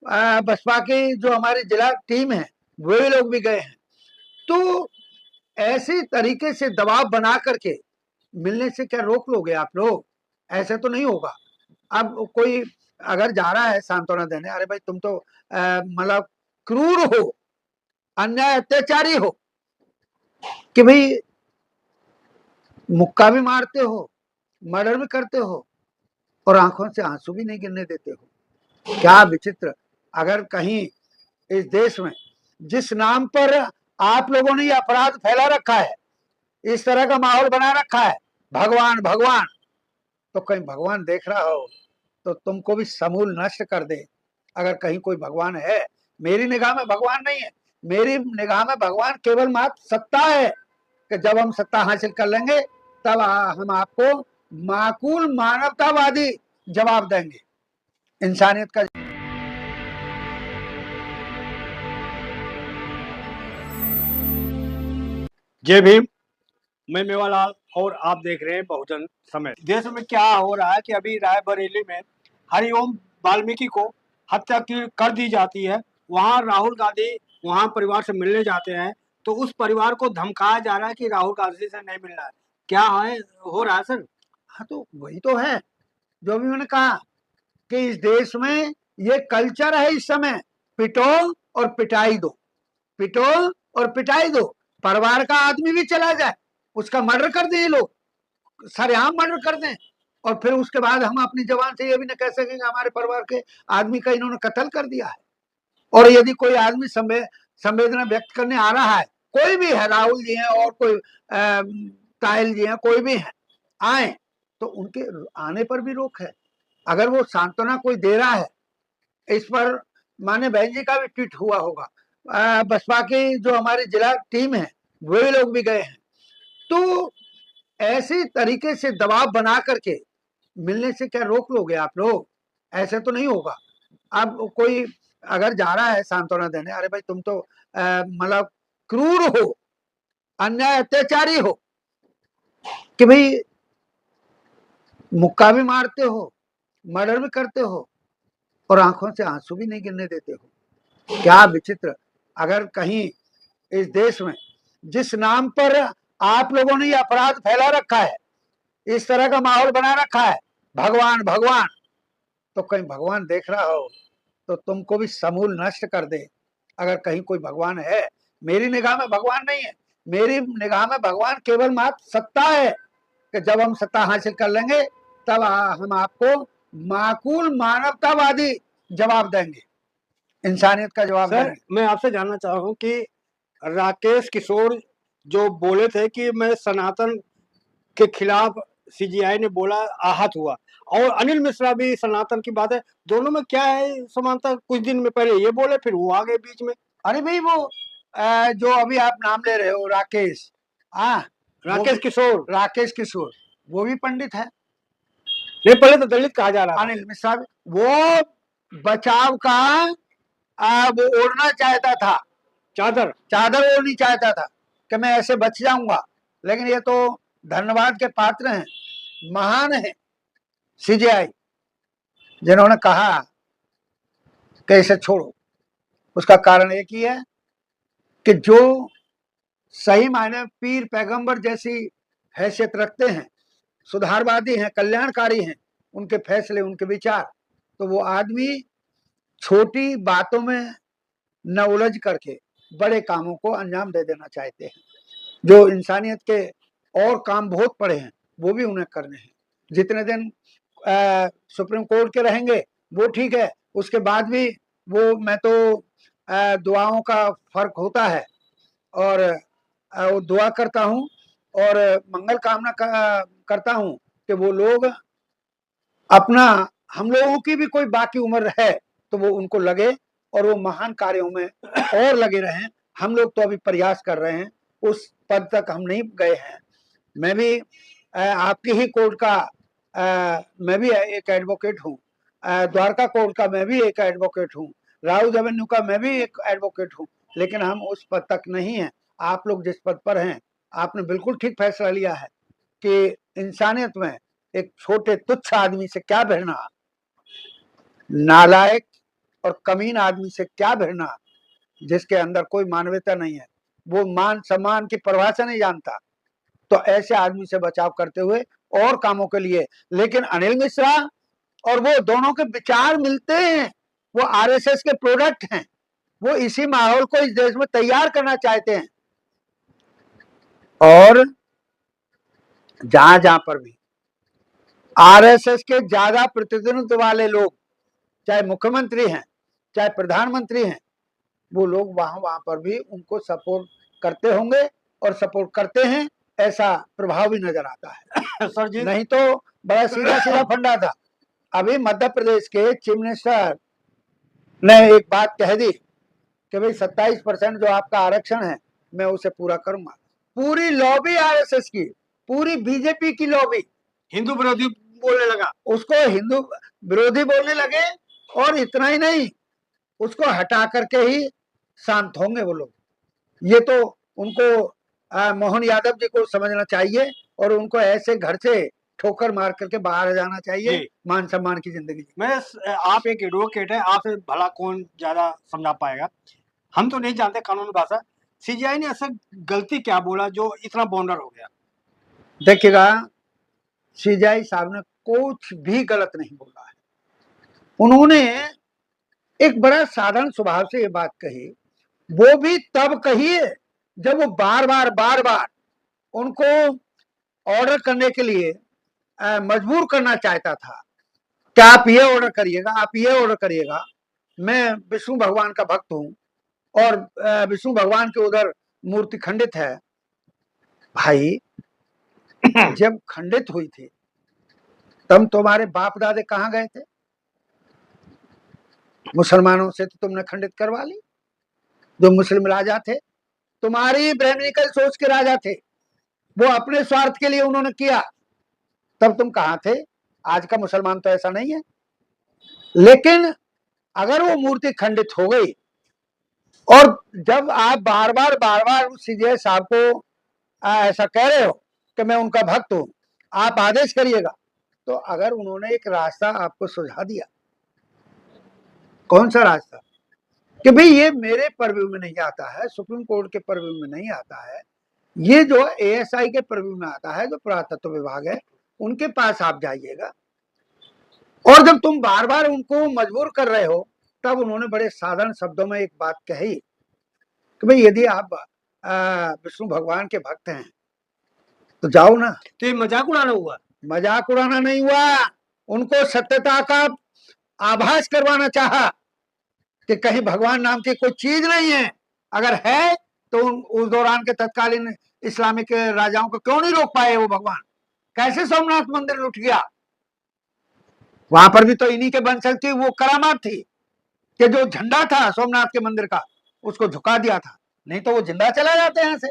बसपा की जो हमारी जिला टीम है वही लोग भी गए हैं। तो ऐसे तरीके से दबाव बना करके मिलने से क्या रोक लोगे आप लोग? ऐसे तो नहीं होगा। अब कोई अगर जा रहा है सांत्वना देने, अरे भाई तुम तो मतलब क्रूर हो, अन्याय अत्याचारी हो कि भाई मुक्का भी मारते हो, मर्डर भी करते हो और आंखों से आंसू भी नहीं गिरने देते हो। क्या विचित्र! अगर कहीं इस देश में जिस नाम पर आप लोगों ने ये अपराध फैला रखा है, इस तरह का माहौल बना रखा है, भगवान भगवान, तो कहीं भगवान देख रहा हो तो तुमको भी समूल नष्ट कर दे। अगर कहीं कोई भगवान है, मेरी निगाह में भगवान नहीं है। मेरी निगाह में भगवान केवल मात्र सत्ता है कि जब हम सत्ता हासिल कर लेंगे तब हम आपको माकूल मानवतावादी जवाब देंगे, इंसानियत का। जय भीम। मैं मेवालाल और आप देख रहे हैं बहुजन समय। देश में क्या हो रहा है कि अभी रायबरेली में हरिओम वाल्मीकि को हत्या की कर दी जाती है। वहां राहुल गांधी वहां परिवार से मिलने जाते हैं तो उस परिवार को धमकाया जा रहा है कि राहुल गांधी से नहीं मिलना है। क्या है हो रहा है सर? हाँ, तो वही तो है जो अभी मैंने कहा कि इस देश में ये कल्चर है इस समय, पिटो और पिटाई दो, पिटो और पिटाई दो। परिवार का आदमी भी चला जाए, उसका मर्डर कर दें ये लोग, सरेआम मर्डर कर दें, और फिर उसके बाद हम अपनी जबान से ये भी न कह सकेंगे हमारे परिवार के आदमी का इन्होंने कत्ल कर दिया है। और यदि कोई आदमी संवेदना व्यक्त करने आ रहा है, कोई भी है, राहुल जी हैं और कोई ताहिल जी हैं, कोई भी है, आए तो उनके आने पर भी रोक है। अगर वो सांत्वना कोई दे रहा है, इस पर माने बहन जी का भी ट्वीट हुआ होगा। बसपा की जो हमारी जिला टीम है वही लोग भी गए हैं। तो ऐसे तरीके से दबाव बना करके मिलने से क्या रोक लोगे आप लोग? ऐसे तो नहीं होगा। अब कोई अगर जा रहा है सांत्वना देने, अरे भाई तुम तो मतलब क्रूर हो, अन्याय अत्याचारी हो कि भाई मुक्का भी मारते हो, मर्डर भी करते हो और आंखों से आंसू भी नहीं गिरने देते हो। क्या विचित्र! अगर कहीं इस देश में जिस नाम पर आप लोगों ने ये अपराध फैला रखा है, इस तरह का माहौल बना रखा है, भगवान भगवान, तो कहीं भगवान देख रहा हो तो तुमको भी समूल नष्ट कर दे। अगर कहीं कोई भगवान है, मेरी निगाह में भगवान नहीं है। मेरी निगाह में भगवान केवल मात्र सत्ता है कि जब हम सत्ता हासिल कर लेंगे तब हम आपको माकूल मानवतावादी जवाब देंगे, इंसानियत का जवाब सर देंगे। मैं आपसे जानना चाह रहा हूँ कि राकेश किशोर जो बोले थे कि मैं सनातन के खिलाफ, सीजीआई ने बोला आहत हुआ, और अनिल मिश्रा भी सनातन की बात है, दोनों में क्या है समानता? कुछ दिन में पहले ये बोले फिर वो आ गए बीच में। अरे भाई वो जो अभी आप नाम ले रहे हो राकेश, हाँ, राकेश किशोर। राकेश किशोर, वो भी पंडित है। नहीं, पहले तो दलित कहा जा रहा था। अनिल मिश्रा वो बचाव का वो ओढ़ना चाहता था, चादर चादर ओढ़नी चाहता था कि मैं ऐसे बच जाऊंगा। लेकिन ये तो धन्यवाद के पात्र हैं, महान है सीजीआई, जिन्होंने कहा कि इसे छोड़ो। उसका कारण एक ही है कि जो सही मायने पीर पैगंबर जैसी हैसियत रखते हैं, सुधारवादी हैं, कल्याणकारी हैं, उनके फैसले, उनके विचार, तो वो आदमी छोटी बातों में न उलझ करके बड़े कामों को अंजाम दे देना चाहते हैं। जो इंसानियत के और काम बहुत पड़े हैं वो भी उन्हें करने हैं। जितने दिन सुप्रीम कोर्ट के रहेंगे वो ठीक है, उसके बाद भी वो, मैं तो दुआओं का फर्क होता है और वो दुआ करता हूँ और मंगल कामना करता हूँ कि वो लोग अपना, हम लोगों की भी कोई बाकी उम्र है तो वो उनको लगे और वो महान कार्यों में और लगे रहें। हम लोग तो अभी प्रयास कर रहे हैं, उस पद तक हम नहीं गए हैं। मैं भी आपकी ही कोर्ट का मैं भी एक एडवोकेट हूँ, द्वारका कोर्ट का मैं भी एक एडवोकेट हूँ, राउज एवेन्यू का मैं भी एक एडवोकेट हूँ, लेकिन हम उस पद तक नहीं हैं। आप लोग जिस पद पर हैं, आपने बिल्कुल ठीक फैसला लिया है कि इंसानियत में एक छोटे तुच्छ आदमी से क्या बहना, नालायक और कमीन आदमी से क्या भिड़ना, जिसके अंदर कोई मानवता नहीं है, वो मान सम्मान की परिभाषा नहीं जानता। तो ऐसे आदमी से बचाव करते हुए और कामों के लिए, लेकिन अनिल मिश्रा और वो दोनों के विचार मिलते हैं, वो आरएसएस के प्रोडक्ट हैं, वो इसी माहौल को इस देश में तैयार करना चाहते हैं। और जहां जहां पर भी आरएसएस के ज्यादा प्रतिनिधित्व वाले लोग, चाहे मुख्यमंत्री हैं चाहे प्रधानमंत्री हैं, वो लोग वहां वहां पर भी उनको सपोर्ट करते होंगे और सपोर्ट करते हैं, ऐसा प्रभाव भी नजर आता है। सर जी, नहीं तो बड़ा सीधा सीधा फंडा था। अभी मध्य प्रदेश के चीफ मिनिस्टर ने एक बात कह दी कि भाई 27% जो आपका आरक्षण है मैं उसे पूरा करूंगा। पूरी लॉबी आरएसएस की, पूरी बीजेपी की लॉबी हिंदू विरोधी बोलने लगा, उसको हिंदू विरोधी बोलने लगे। और इतना ही नहीं, उसको हटा करके ही शांत होंगे वो लोग। ये तो उनको मोहन यादव जी को समझना चाहिए और उनको ऐसे घर से ठोकर मार करके बाहर जाना चाहिए, जी। मान सम्मान की जिंदगी। आप एक एडवोकेट है, आपसे भला कौन ज्यादा समझा पाएगा। हम तो नहीं जानते कानूनी भाषा। सीजीआई ने ऐसा गलती क्या बोला जो इतना बाउंडर हो गया? देखिएगा, सीजीआई साहब ने कुछ भी गलत नहीं बोला है। उन्होंने एक बड़ा साधारण स्वभाव से ये बात कही, वो भी तब कही है जब वो बार बार उनको ऑर्डर करने के लिए मजबूर करना चाहता था कि आप ये ऑर्डर करिएगा, आप ये ऑर्डर करिएगा। मैं विष्णु भगवान का भक्त हूं और विष्णु भगवान के उधर मूर्ति खंडित है। भाई जब खंडित हुई थी तब तुम्हारे बाप दादे कहां गए थे? मुसलमानों से तो तुमने खंडित करवा ली। जो मुस्लिम राजा थे, तुम्हारी ब्राह्मणिकल सोच के राजा थे, वो अपने स्वार्थ के लिए उन्होंने किया। तब तुम कहां थे? आज का मुसलमान तो ऐसा नहीं है। लेकिन अगर वो मूर्ति खंडित हो गई और जब आप बार बार सीजीआई साहब को ऐसा कह रहे हो कि मैं उनका भक्त हूं, आप आदेश करिएगा, तो अगर उन्होंने एक रास्ता आपको सुझा दिया, कौन सा रास्ता? कि भाई ये मेरे परव्यू में नहीं आता है, सुप्रीम कोर्ट के परव्यू में नहीं आता है, ये जो एएसआई के परव्यू में आता है, जो पुरातत्व विभाग है, उनके पास आप जाइएगा। और जब तुम बार बार उनको मजबूर कर रहे हो, तब उन्होंने बड़े साधारण शब्दों में एक बात कही कि भाई यदि आप विष्णु भगवान के भक्त हैं तो जाओ ना। तो ये मजाक उड़ाना हुआ? मजाक उड़ाना नहीं हुआ, उनको सत्यता का आभास करवाना चाहा कि कहीं भगवान नाम की कोई चीज नहीं है। अगर है तो उस दौरान के तत्कालीन इस्लामिक राजाओं को क्यों नहीं रोक पाए वो भगवान? कैसे सोमनाथ मंदिर लुट गया? वहां पर भी तो इन्हीं के वंशज की वो करामात थी कि जो झंडा था सोमनाथ के मंदिर का उसको झुका दिया था, नहीं तो वो जिंदा चला जाते हैं यहाँ से।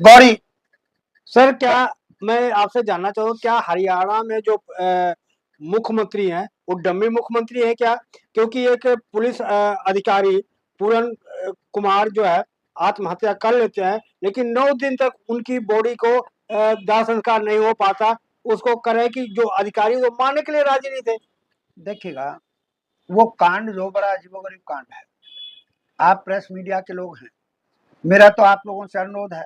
गौरी सर, क्या मैं आपसे जानना चाहूँगा, क्या हरियाणा में जो मुख्यमंत्री हैं वो डम्मी मुख्यमंत्री है क्या? क्योंकि एक पुलिस अधिकारी पूरन कुमार जो है आत्महत्या कर लेते हैं, लेकिन 9 दिन तक उनकी बॉडी को दाह संस्कार नहीं हो पाता। उसको करे कि जो अधिकारी वो मारने के लिए राजी नहीं थे। देखिएगा, वो कांड जो बड़ा अजीबोगरीब कांड है। आप प्रेस मीडिया के लोग हैं, मेरा तो आप लोगों से अनुरोध है,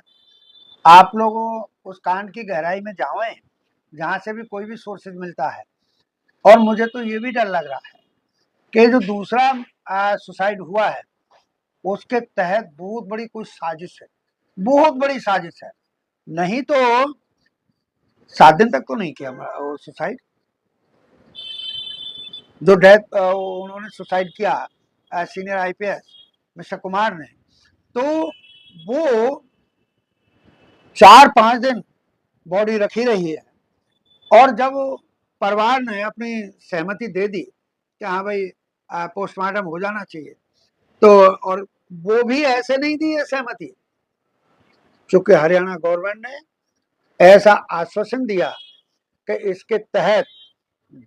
आप लोगों उस कांड की गहराई में जाएं, जहां से भी कोई भी सोर्सेज मिलता है। और मुझे तो ये भी डर लग रहा है कि जो दूसरा सुसाइड हुआ है उसके तहत बहुत बड़ी कोई साजिश है, बहुत बड़ी साजिश है। नहीं तो 7 दिन तक तो नहीं किया वो सुसाइड। जो डेथ उन्होंने सुसाइड किया सीनियर आईपीएस मिस्टर कुमार ने, तो वो 4-5 दिन बॉडी रखी रही है। और जब परिवार ने अपनी सहमति दे दी कि हाँ भाई पोस्टमार्टम हो जाना चाहिए, तो और वो भी ऐसे नहीं दी है सहमति, क्योंकि हरियाणा गवर्नमेंट ने ऐसा आश्वासन दिया कि इसके तहत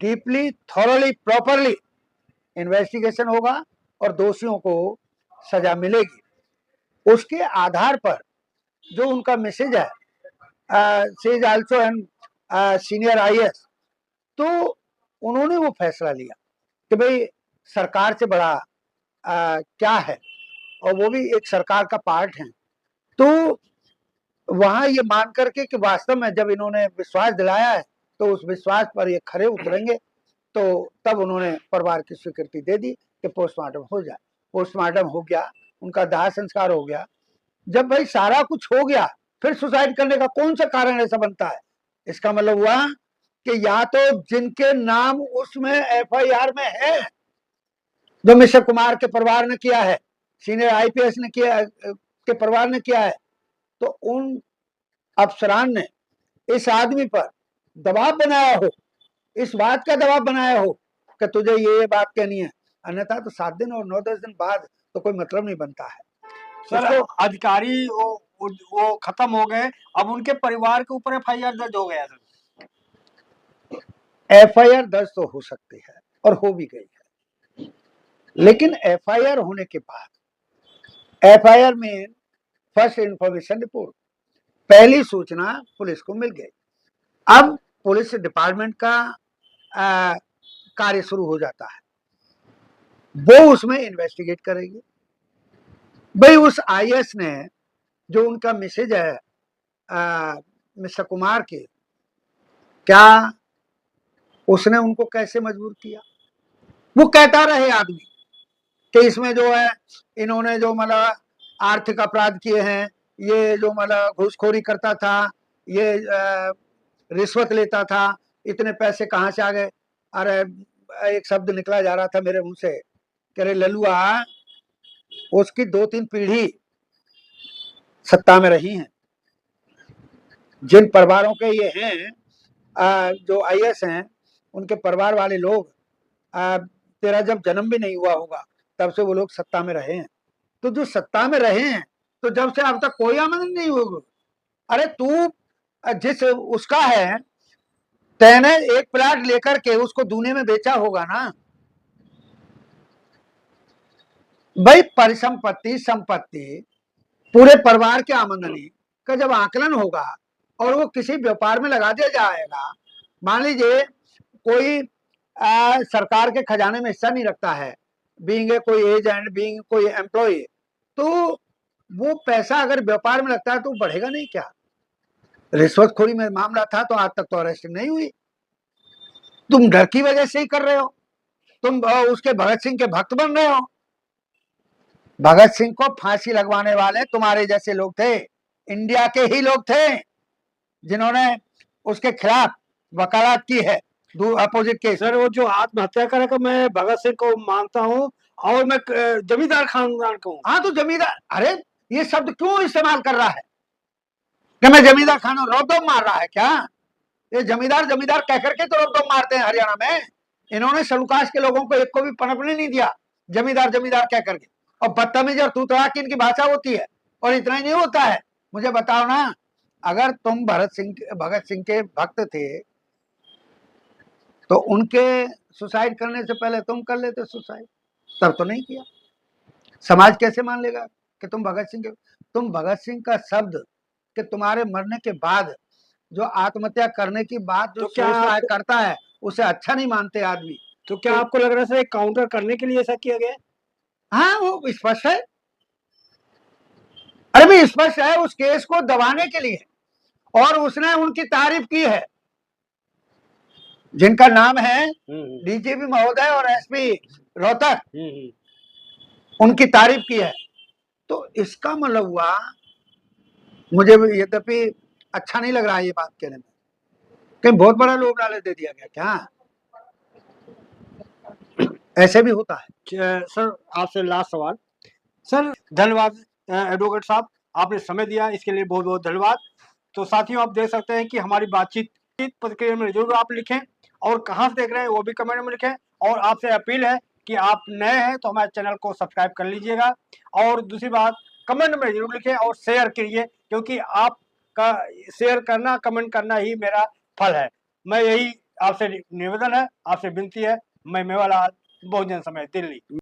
डीपली थॉरली प्रॉपरली इन्वेस्टिगेशन होगा और दोषियों को सजा मिलेगी। उसके आधार पर जो उनका मैसेज है, she is also an senior IAS, तो उन्होंने वो फैसला लिया कि भाई सरकार से बड़ा क्या है, और वो भी एक सरकार का पार्ट है। तो वहां ये मान करके कि वास्तव में जब इन्होंने विश्वास दिलाया है तो उस विश्वास पर ये खरे उतरेंगे, तो तब उन्होंने परिवार की स्वीकृति दे दी कि पोस्टमार्टम हो जाए। पोस्टमार्टम हो गया, उनका दाह संस्कार हो गया। जब भाई सारा कुछ हो गया, फिर सुसाइड करने का कौन सा कारण ऐसा बनता है? इसका मतलब हुआ कि या तो जिनके नाम उसमें एफआईआर में है, जो मिस्टर कुमार के परिवार ने किया है, सीनियर आईपीएस ने किया के परिवार ने किया है, तो उन अफसरान ने इस आदमी पर दबाव बनाया हो, इस बात का दबाव बनाया हो कि तुझे ये बात कहनी है, अन्यथा तो 7 दिन और 9-10 दिन बाद तो कोई मतलब नहीं बनता है। सर इसको अधिकारी वो खत्म हो गए, अब उनके परिवार के ऊपर एफआईआर दर्ज हो गया सर। एफआईआर दर्ज तो हो सकती है और हो भी गई है, लेकिन एफआईआर होने के बाद एफआईआर में फर्स्ट इंफॉर्मेशन रिपोर्ट, पहली सूचना पुलिस को मिल गई। अब पुलिस डिपार्टमेंट का कार्य शुरू हो जाता है, वो उसमें इन्वेस्टिगेट करेगी। भाई उस आईएएस ने जो उनका मैसेज है मिस्टर कुमार के, क्या उसने उनको कैसे मजबूर किया? वो कहता रहे आदमी कि इसमें जो है इन्होंने जो मतलब आर्थिक अपराध किए हैं, ये जो मतलब घूसखोरी करता था, ये रिश्वत लेता था, इतने पैसे कहाँ से आ गए? अरे एक शब्द निकला जा रहा था मेरे मुंह से कि अरे ललुआ, उसकी 2-3 पीढ़ी सत्ता में रही हैं। जिन परिवारों के ये हैं जो आईएएस हैं, उनके परिवार वाले लोग, तेरा जब जन्म भी नहीं हुआ होगा तब से वो लोग सत्ता में रहे हैं। तो जो सत्ता में रहे हैं, तो जब से अब तक कोई आमदनी नहीं होगी। अरे तू जिस उसका है, तेने एक प्लाट लेकर के उसको दूने में बेचा होगा ना भाई। परिसंपत्ति, संपत्ति, पूरे परिवार की आमदनी का जब आकलन होगा और वो किसी व्यापार में लगा दिया जाएगा, मान लीजिए कोई सरकार के खजाने में हिस्सा नहीं रखता है, बीइंग कोई एजेंट, बीइंग कोई एम्प्लॉय, तो वो पैसा अगर व्यापार में लगता है तो बढ़ेगा नहीं क्या? रिश्वतखोरी में मामला था तो आज तक तो अरेस्ट नहीं हुई। तुम डर की वजह से ही कर रहे हो, तुम उसके भगत सिंह के भक्त बन रहे हो। भगत सिंह को फांसी लगवाने वाले तुम्हारे जैसे लोग थे, इंडिया के ही लोग थे जिन्होंने उसके खिलाफ वकालत की है, अपोजिट के। सर वो जो आत्महत्या करेगा, मैं भगत सिंह को मानता हूँ और मैं जमींदार खानदान को। हाँ तो जमींदार, अरे ये शब्द क्यों इस्तेमाल कर रहा है कि मैं जमींदार खाना? रोब मार रहा है क्या? ये जमींदार जमींदार कह करके तो रोब मारते हैं हरियाणा में। इन्होंने सलूकाश के लोगों को एक को भी पनपने नहीं दिया जमींदार जमींदार कह करके, और बदतमीज और तू तड़ाक इनकी भाषा होती है। और इतना ही नहीं होता है, मुझे बताओ ना, अगर तुम भगत सिंह के भक्त थे तो उनके सुसाइड करने से पहले तुम कर लेते सुसाइड, तब तो नहीं किया। समाज कैसे मान लेगा कि तुम भगत सिंह का शब्द कि तुम्हारे मरने के बाद जो आत्महत्या करने की बात जो क्या करता है उसे अच्छा नहीं मानते आदमी। तो क्या आपको लग रहा है काउंटर करने के लिए ऐसा किया गया? हाँ वो स्पष्ट है, अरे भी स्पष्ट है, उस केस को दबाने के लिए। और उसने उनकी तारीफ की है, जिनका नाम है डीजीपी महोदय और एसपी रोहतक, उनकी तारीफ की है। तो इसका मतलब हुआ, मुझे यद्यपि अच्छा नहीं लग रहा है ये बात कहने में, कहीं बहुत बड़ा लोभ लालच दे दिया गया क्या? ऐसे भी होता है। सर आपसे लास्ट सवाल। सर धन्यवाद एडवोकेट साहब, आपने समय दिया, इसके लिए बहुत बहुत धन्यवाद। तो साथियों आप देख सकते हैं कि हमारी बातचीत प्रतिक्रिया में जरूर आप लिखें, और कहाँ से देख रहे हैं वो भी कमेंट में लिखें। और आपसे अपील है कि आप नए हैं तो हमारे चैनल को सब्सक्राइब कर लीजिएगा, और दूसरी बात कमेंट में जरूर लिखें और शेयर करिए, क्योंकि आपका शेयर करना, कमेंट करना ही मेरा फल है। मैं यही आपसे निवेदन है, आपसे विनती है। मैं मेवालाल, बहुजन समाज, दिल्ली।